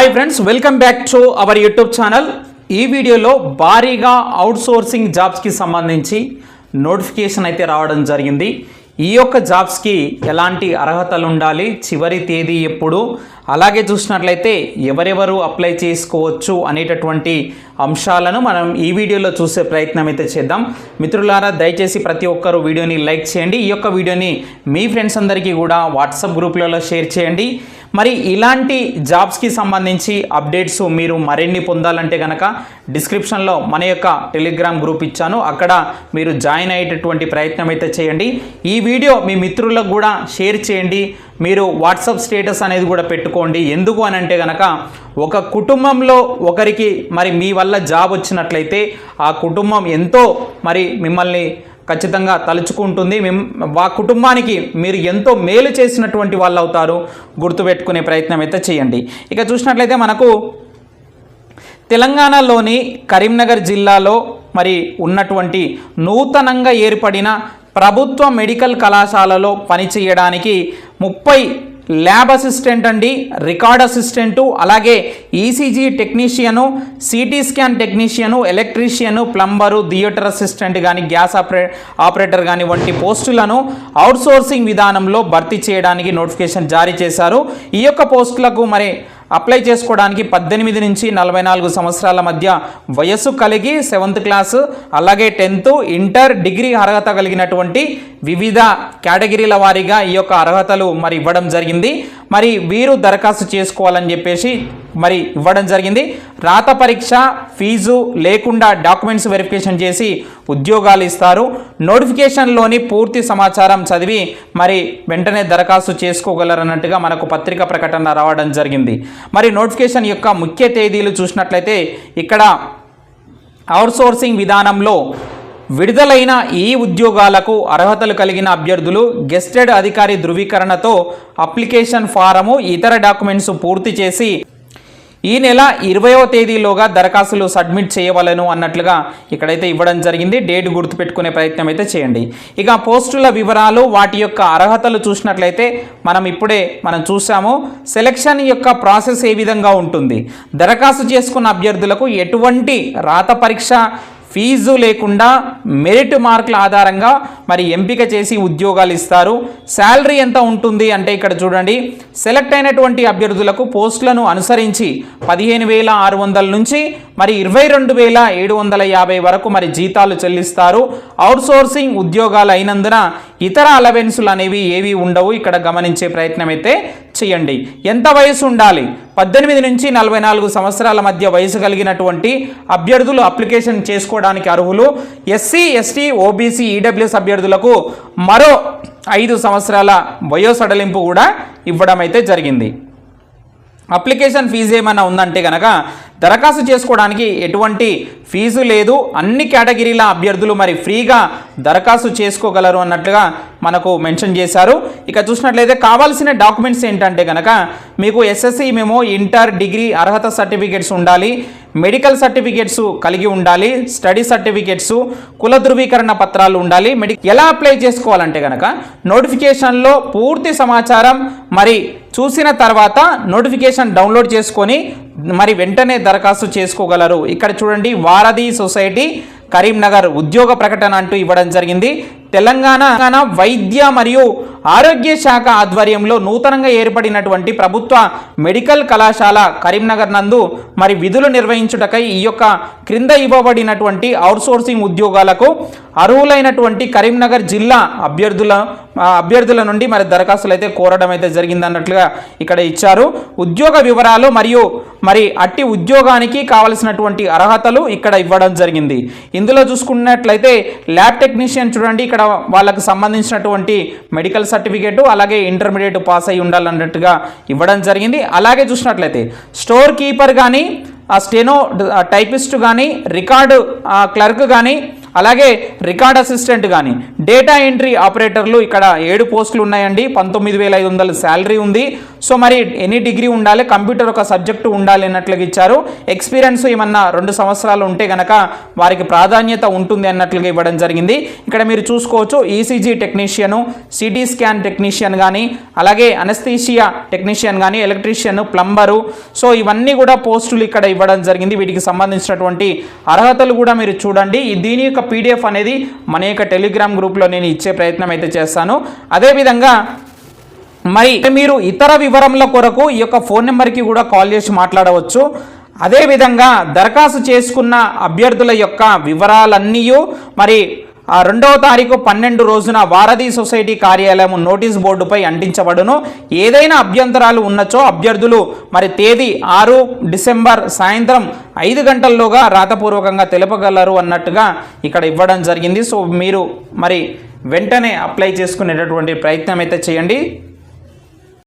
Hi friends, welcome back to our YouTube channel. ఈ వీడియోలో భారీగా అవుట్సోర్సింగ్ జాబ్స్కి సంబంధించి నోటిఫికేషన్ అయితే రావడం జరిగింది. ఈ యొక్క జాబ్స్కి ఎలాంటి అర్హతలు ఉండాలి, చివరి తేదీ ఎప్పుడు, అలాగే చూసినట్లయితే ఎవరెవరు అప్లై చేసుకోవచ్చు అనేటటువంటి అంశాలను మనం ఈ వీడియోలో చూసే ప్రయత్నం అయితే చేద్దాం. మిత్రులారా, దయచేసి ప్రతి ఒక్కరు వీడియోని లైక్ చేయండి. ఈ యొక్క వీడియోని మీ ఫ్రెండ్స్ అందరికీ కూడా వాట్సాప్ గ్రూప్లలో షేర్ చేయండి. మరి ఇలాంటి జాబ్స్కి సంబంధించి అప్డేట్స్ మీరు మరిన్ని పొందాలంటే కనుక డిస్క్రిప్షన్లో మన యొక్క టెలిగ్రామ్ గ్రూప్ ఇచ్చాను, అక్కడ మీరు జాయిన్ అయ్యేటటువంటి ప్రయత్నం అయితే చేయండి. ఈ వీడియో మీ మిత్రులకు కూడా షేర్ చేయండి. మీరు వాట్సాప్ స్టేటస్ అనేది కూడా పెట్టుకోండి. ఎందుకు అని అంటే కనుక ఒక కుటుంబంలో ఒకరికి మరి మీ వల్ల జాబ్ వచ్చినట్లయితే ఆ కుటుంబం ఎంతో మరి మిమ్మల్ని ఖచ్చితంగా తలుచుకుంటుంది. ఆ కుటుంబానికి మీరు ఎంతో మేలు చేసినటువంటి వాళ్ళు అవుతారు. గుర్తుపెట్టుకునే ప్రయత్నం అయితే చేయండి. ఇక చూసినట్లయితే మనకు తెలంగాణలోని కరీంనగర్ జిల్లాలో మరి ఉన్నటువంటి నూతనంగా ఏర్పడిన ప్రభుత్వ మెడికల్ కళాశాలలో పనిచేయడానికి 30 ల్యాబ్ అసిస్టెంట్ అండి, రికార్డ్ అసిస్టెంటు, అలాగే ECG technician, CT scan technician, electrician, plumber, theatre assistant కానీ, గ్యాస్ ఆపరేటర్ కానీ వంటి పోస్టులను అవుట్సోర్సింగ్ విధానంలో భర్తీ చేయడానికి నోటిఫికేషన్ జారీ చేశారు. ఈ యొక్క పోస్టులకు మరి అప్లై చేసుకోవడానికి 18 నుంచి 44 సంవత్సరాల మధ్య వయస్సు కలిగి 7th క్లాసు, అలాగే 10th, ఇంటర్, డిగ్రీ అర్హత కలిగినటువంటి వివిధ కేటగిరీల వారీగా ఈ యొక్క అర్హతలు మరి ఇవ్వడం జరిగింది. మరి వీరు దరఖాస్తు చేసుకోవాలని చెప్పేసి మరి ఇవ్వడం జరిగింది. రాత పరీక్ష ఫీజు లేకుండా డాక్యుమెంట్స్ వెరిఫికేషన్ చేసి ఉద్యోగాలు ఇస్తారు. నోటిఫికేషన్లోని పూర్తి సమాచారం చదివి మరి వెంటనే దరఖాస్తు చేసుకోగలరన్నట్టుగా మనకు పత్రిక ప్రకటన రావడం జరిగింది. మరి నోటిఫికేషన్ యొక్క ముఖ్య తేదీలు చూసినట్లయితే ఇక్కడ అవుట్సోర్సింగ్ విధానంలో విడుదలైన ఈ ఉద్యోగాలకు అర్హతలు కలిగిన అభ్యర్థులు గెస్టెడ్ అధికారి ధృవీకరణతో అప్లికేషన్ ఫారము, ఇతర డాక్యుమెంట్స్ పూర్తి చేసి ఈ నెల 20వ తేదీలోగా దరఖాస్తులు సబ్మిట్ చేయవలను అన్నట్లుగా ఇక్కడైతే ఇవ్వడం జరిగింది. డేట్ గుర్తుపెట్టుకునే ప్రయత్నం అయితే చేయండి. ఇక పోస్టుల వివరాలు, వాటి యొక్క అర్హతలు చూసినట్లయితే మనం చూసాము. సెలక్షన్ యొక్క ప్రాసెస్ ఏ విధంగా ఉంటుంది, దరఖాస్తు చేసుకున్న అభ్యర్థులకు ఎటువంటి రాత పరీక్ష ఫీజు లేకుండా మెరిట్ మార్కుల ఆధారంగా మరి ఎంపిక చేసి ఉద్యోగాలు ఇస్తారు. శాలరీ ఎంత ఉంటుంది అంటే ఇక్కడ చూడండి, సెలెక్ట్ అయినటువంటి అభ్యర్థులకు పోస్టులను అనుసరించి 15,600 నుంచి మరి 22,750 వరకు మరి జీతాలు చెల్లిస్తారు. అవుట్సోర్సింగ్ ఉద్యోగాలు అయినందున ఇతర అలవెన్సులు అనేవి ఏవి ఉండవు. ఇక్కడ గమనించే ప్రయత్నం అయితే చేయండి. ఎంత వయసు ఉండాలి, 18 నుంచి 44 సంవత్సరాల మధ్య వయసు కలిగినటువంటి అభ్యర్థులు అప్లికేషన్ చేసుకోవడానికి అర్హులు. ఎస్సీ, ఎస్టీ, ఓబీసీ, ఈడబ్ల్యూఎస్ అభ్యర్థులకు మరో 5 సంవత్సరాల వయో సడలింపు కూడా ఇవ్వడం అయితే జరిగింది. అప్లికేషన్ ఫీజు ఏమైనా ఉందంటే కనుక దరఖాస్తు చేసుకోవడానికి ఎటువంటి ఫీజు లేదు. అన్ని కేటగిరీల అభ్యర్థులు మరి ఫ్రీగా దరఖాస్తు చేసుకోగలరు అన్నట్లుగా మనకు మెన్షన్ చేశారు. ఇక చూసినట్లయితే కావాల్సిన డాక్యుమెంట్స్ ఏంటంటే కనుక మీకు ఎస్ఎస్సి మెమో, ఇంటర్, డిగ్రీ అర్హత సర్టిఫికేట్స్ ఉండాలి, మెడికల్ సర్టిఫికేట్స్ కలిగి ఉండాలి, స్టడీ సర్టిఫికేట్స్, కుల ధృవీకరణ పత్రాలు ఉండాలి. ఎలా అప్లై చేసుకోవాలంటే కనుక నోటిఫికేషన్లో పూర్తి సమాచారం మరి చూసిన తర్వాత నోటిఫికేషన్ డౌన్లోడ్ చేసుకొని మరి వెంటనే దరఖాస్తు చేసుకోగలరు. ఇక్కడ చూడండి, వారధి సొసైటీ కరీంనగర్ ఉద్యోగ ప్రకటన అంటూ ఇవ్వడం జరిగింది. తెలంగాణ వైద్య మరియు ఆరోగ్య శాఖ ఆధ్వర్యంలో నూతనంగా ఏర్పడినటువంటి ప్రభుత్వ మెడికల్ కళాశాల కరీంనగర్ నందు మరి విధులు నిర్వహించుటకై ఈ యొక్క క్రింద ఇవ్వబడినటువంటి అవుట్సోర్సింగ్ ఉద్యోగాలకు అర్హులైనటువంటి కరీంనగర్ జిల్లా అభ్యర్థుల నుండి మరి దరఖాస్తులు అయితే కోరడం అయితే జరిగింది అన్నట్లుగా ఇక్కడ ఇచ్చారు. ఉద్యోగ వివరాలు మరియు మరి అట్టి ఉద్యోగానికి కావలసినటువంటి అర్హతలు ఇక్కడ ఇవ్వడం జరిగింది. ఇందులో చూసుకున్నట్లయితే ల్యాబ్ టెక్నీషియన్ చూడండి, ఇక్కడ వాళ్ళకు సంబంధించినటువంటి మెడికల్ సర్టిఫికేట్ అలాగే ఇంటర్మీడియట్ పాస్ అయి ఉండాలన్నట్టుగా ఇవ్వడం జరిగింది. అలాగే చూసినట్లయితే స్టోర్ కీపర్ కానీ, స్టెనో టైపిస్ట్ కానీ, రికార్డు క్లర్క్ కానీ, అలాగే రికార్డ్ అసిస్టెంట్ కానీ డేటా ఎంట్రీ ఆపరేటర్లు ఇక్కడ 7 పోస్టులు ఉన్నాయండి. 19,500 శాలరీ ఉంది. సో మరి ఎనీ డిగ్రీ ఉండాలి, కంప్యూటర్ ఒక సబ్జెక్టు ఉండాలి అన్నట్లుగా ఇచ్చారు. ఎక్స్పీరియన్స్ ఏమన్నా 2 సంవత్సరాలు ఉంటే గనక వారికి ప్రాధాన్యత ఉంటుంది అన్నట్లుగా ఇవ్వడం జరిగింది. ఇక్కడ మీరు చూసుకోవచ్చు ECG technician, CT scan technician కానీ, అలాగే అనస్థీషియా టెక్నీషియన్ కానీ, ఎలక్ట్రీషియన్, ప్లంబరు, సో ఇవన్నీ కూడా పోస్టులు ఇక్కడ ఇవ్వడం జరిగింది. వీటికి సంబంధించినటువంటి అర్హతలు కూడా మీరు చూడండి. దీని యొక్క పీడిఎఫ్ అనేది మన యొక్క టెలిగ్రామ్ గ్రూప్లో నేను ఇచ్చే ప్రయత్నం అయితే చేస్తాను. అదేవిధంగా మరి మీరు ఇతర వివరముల కొరకు ఈ యొక్క ఫోన్ నెంబర్కి కూడా కాల్ చేసి మాట్లాడవచ్చు. అదేవిధంగా దరఖాస్తు చేసుకున్న అభ్యర్థుల యొక్క వివరాలన్నీ మరి 2వ తారీఖు 12 రోజున వారధి సొసైటీ కార్యాలయం నోటీస్ బోర్డుపై అంటించబడును. ఏదైనా అభ్యంతరాలు ఉన్నచో అభ్యర్థులు మరి తేదీ 6 డిసెంబర్ సాయంత్రం 5 గంటల్లోగా రాతపూర్వకంగా తెలుపగలరు అన్నట్టుగా ఇక్కడ ఇవ్వడం జరిగింది. సో మీరు మరి వెంటనే అప్లై చేసుకునేటటువంటి ప్రయత్నం అయితే చేయండి.